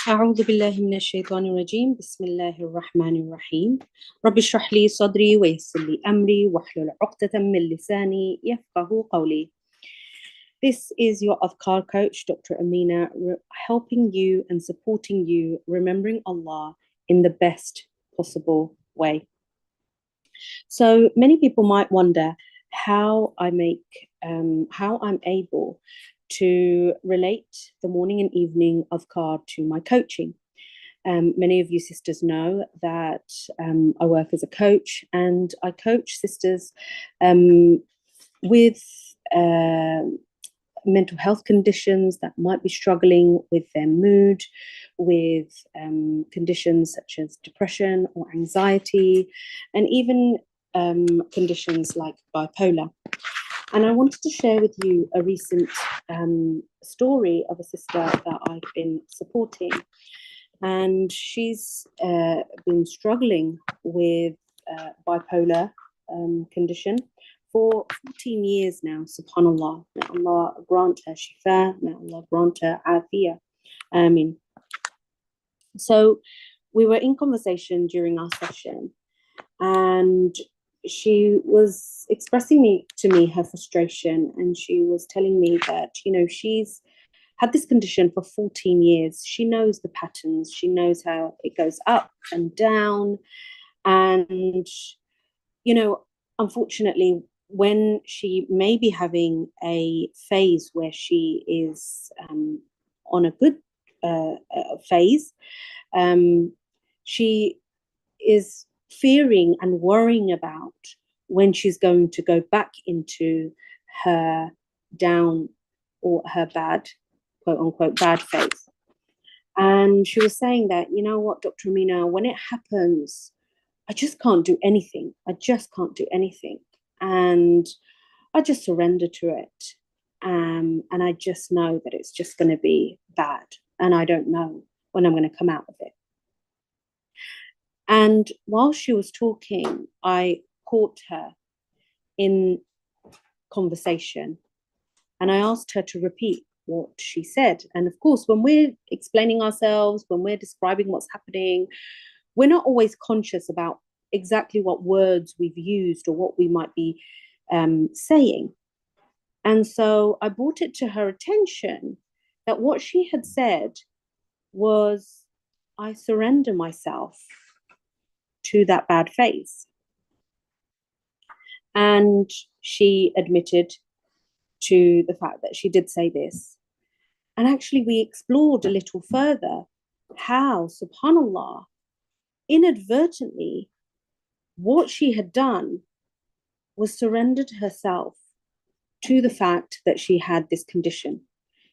أعوذ بالله من الشيطان الرجيم بسم الله الرحمن الرحيم رب اشرح لي صدري ويسر لي أمري واحلل عقدة من لساني يفقه قولي. This is your Adhkar coach, Dr. Amina, helping you and supporting you, remembering Allah in the best possible way. So many people might wonder how I'm able to relate the morning and evening Adhkar to my coaching. Many of you sisters know that I work as a coach, and I coach sisters with mental health conditions that might be struggling with their mood, with conditions such as depression or anxiety, and even conditions like bipolar. And I wanted to share with you a recent story of a sister that I've been supporting. And she's been struggling with bipolar condition for 14 years now, subhanAllah. May Allah grant her shifa, may Allah grant her afiyah. Ameen. So we were in conversation during our session, and she was expressing to me her frustration, and she was telling me that, she's had this condition for 14 years. She knows the patterns. She knows how it goes up and down. And, unfortunately, when she may be having a phase where she is on a good phase, she is fearing and worrying about when she's going to go back into her down or her bad, quote unquote, bad phase. And she was saying that, you know what, Dr. Amina, when it happens, I just can't do anything. I just can't do anything. And I just surrender to it. And I just know that it's just going to be bad. And I don't know when I'm going to come out of it. And while she was talking, I caught her in conversation, and I asked her to repeat what she said. And of course, when we're explaining ourselves, when we're describing what's happening, we're not always conscious about exactly what words we've used or what we might be saying. And so I brought it to her attention that what she had said was, I surrender myself to that bad phase. And she admitted to the fact that she did say this. And actually, we explored a little further how, subhanAllah, inadvertently, what she had done was surrendered herself to the fact that she had this condition.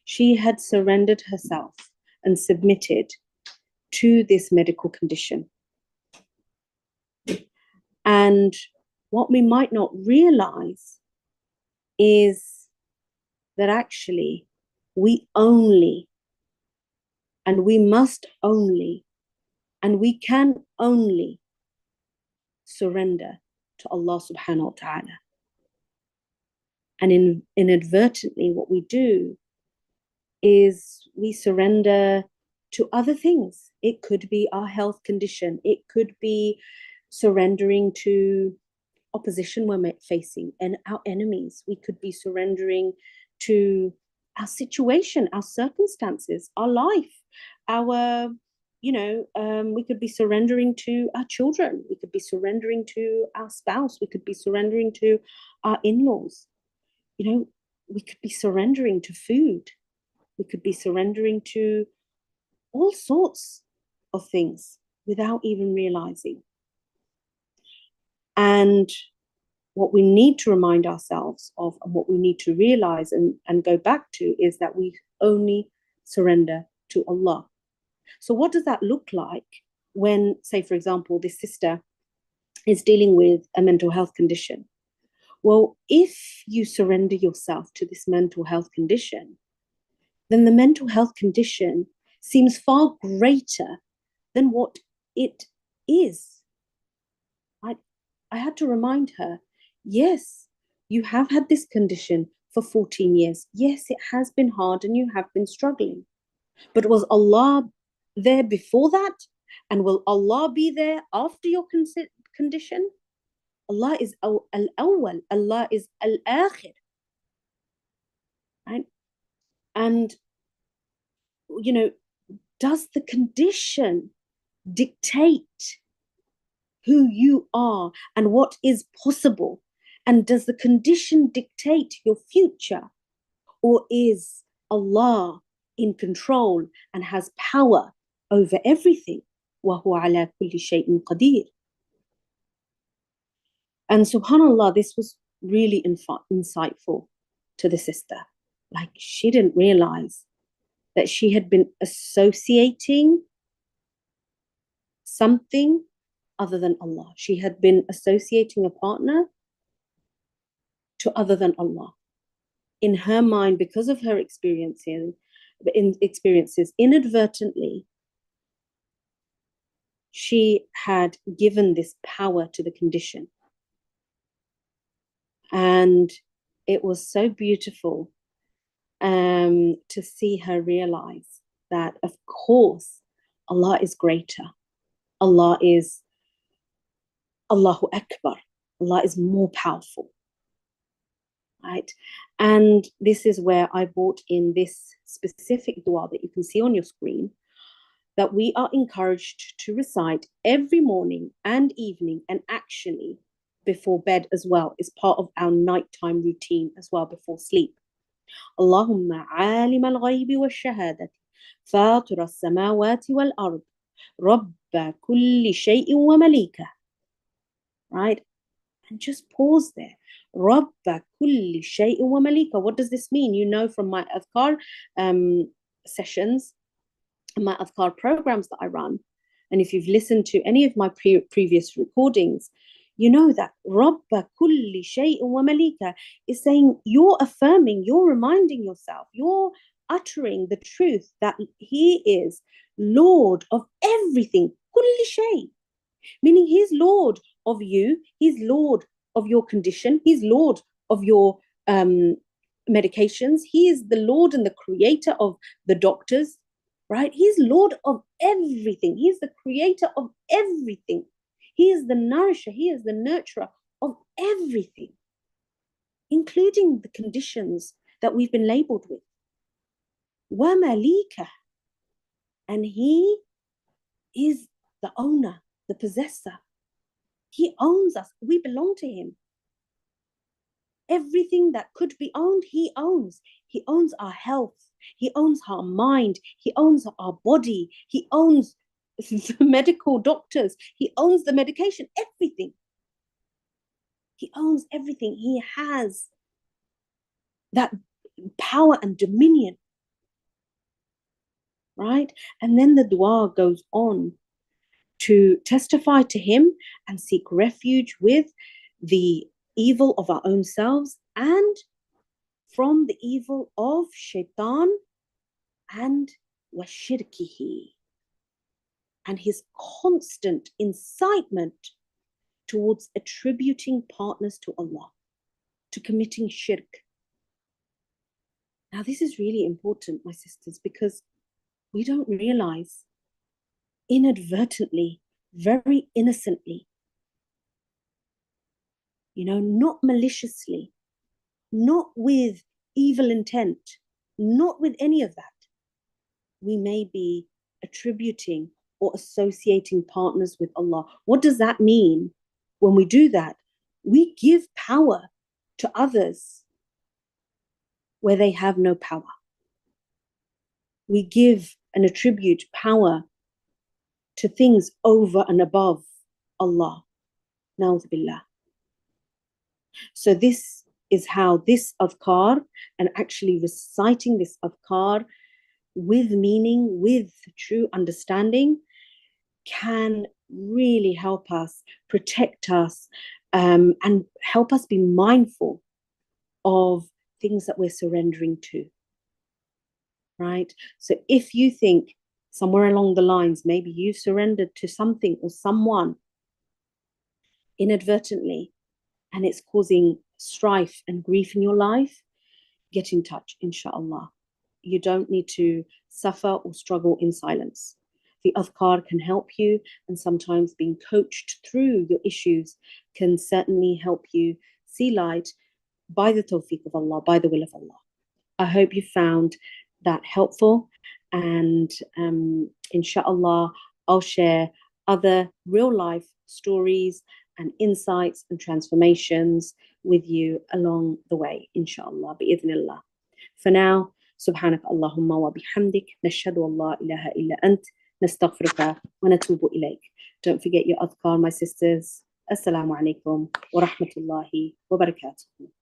She had surrendered herself and submitted to this medical condition. And what we might not realize is that actually we only, and we must only, and we can only surrender to Allah subhanahu wa ta'ala. And inadvertently, what we do is we surrender to other things. It could be our health condition. It could be surrendering to opposition we're facing and our enemies. We could be surrendering to our situation, our circumstances, our life, our, we could be surrendering to our children. We could be surrendering to our spouse. We could be surrendering to our in-laws. We could be surrendering to food. We could be surrendering to all sorts of things without even realizing. And what we need to remind ourselves of, and what we need to realize and go back to, is that we only surrender to Allah. So what does that look like when, say, for example, this sister is dealing with a mental health condition? Well, if you surrender yourself to this mental health condition, then the mental health condition seems far greater than what it is. I had to remind her, yes, you have had this condition for 14 years. Yes, it has been hard and you have been struggling. But was Allah there before that? And will Allah be there after your condition? Allah is al-awwal, Allah is al-akhir, right? And, you know, does the condition dictate who you are and what is possible? And does the condition dictate your future? Or is Allah in control and has power over everything? وَهُوَ عَلَى كُلِّ شَيْءٍ قَدِيرٌ. And subhanAllah, this was really insightful to the sister. Like, she didn't realize that she had been associating something other than Allah. She had been associating a partner to other than Allah. In her mind, because of her experiences, inadvertently, she had given this power to the condition. And it was so beautiful to see her realize that, of course, Allah is greater. Allah is Allahu Akbar. Allah is more powerful. Right? And this is where I brought in this specific dua that you can see on your screen, that we are encouraged to recite every morning and evening, and actually before bed as well, is part of our nighttime routine as well before sleep. Allahumma alim al-ghaybi wa-shahadati fatir as-samawati wal-ard rabba kulli shay'in wa malika. Right? And just pause there. Rabba kulli shay'in wa malika. What does this mean? You know, from my adhkar sessions, my adhkar programs that I run, and if you've listened to any of my previous recordings, you know that Rabba kulli shay'in wa malika is saying, you're affirming, you're reminding yourself, you're uttering the truth that He is Lord of everything. Kulli shay, meaning He's Lord of you, He's Lord of your condition, He's Lord of your medications, He is the Lord and the creator of the doctors, right? He's Lord of everything. He's the creator of everything. He is the nourisher, He is the nurturer of everything, including the conditions that we've been labeled with. Wa malika, and He is the owner, the possessor. He owns us. We belong to Him. Everything that could be owned, He owns. He owns our health. He owns our mind. He owns our body. He owns the medical doctors. He owns the medication, everything. He owns everything. He has that power and dominion. Right? And then the dua goes on to testify to Him and seek refuge with the evil of our own selves and from the evil of shaitan and washirkihi, and his constant incitement towards attributing partners to Allah, to committing shirk. Now, this is really important, my sisters, because we don't realize inadvertently, very innocently, you know, not maliciously, not with evil intent, not with any of that, we may be attributing or associating partners with Allah. What does that mean? When we do that, we give power to others where they have no power. We give and attribute power to things over and above Allah. Na'udhu billah. So this is how this adhkar, and actually reciting this adhkar with meaning, with true understanding, can really help us, protect us, and help us be mindful of things that we're surrendering to. Right? So if you think somewhere along the lines, maybe you surrendered to something or someone inadvertently, and it's causing strife and grief in your life, get in touch, inshallah. You don't need to suffer or struggle in silence. the adhkar can help you, and sometimes being coached through your issues can certainly help you see light by the tawfiq of Allah, by the will of Allah. I hope you found that helpful, and inshallah, I'll share other real life stories and insights and transformations with you along the way, inshallah, bi'idhnillah. For now, سبحانك اللهم وبحمدك نشهد أن لا إله إلا أنت نستغفرك ونتوب إليك. Don't forget your adhkar, my sisters. Assalamu alaikum wa rahmatullahi wa barakatuh.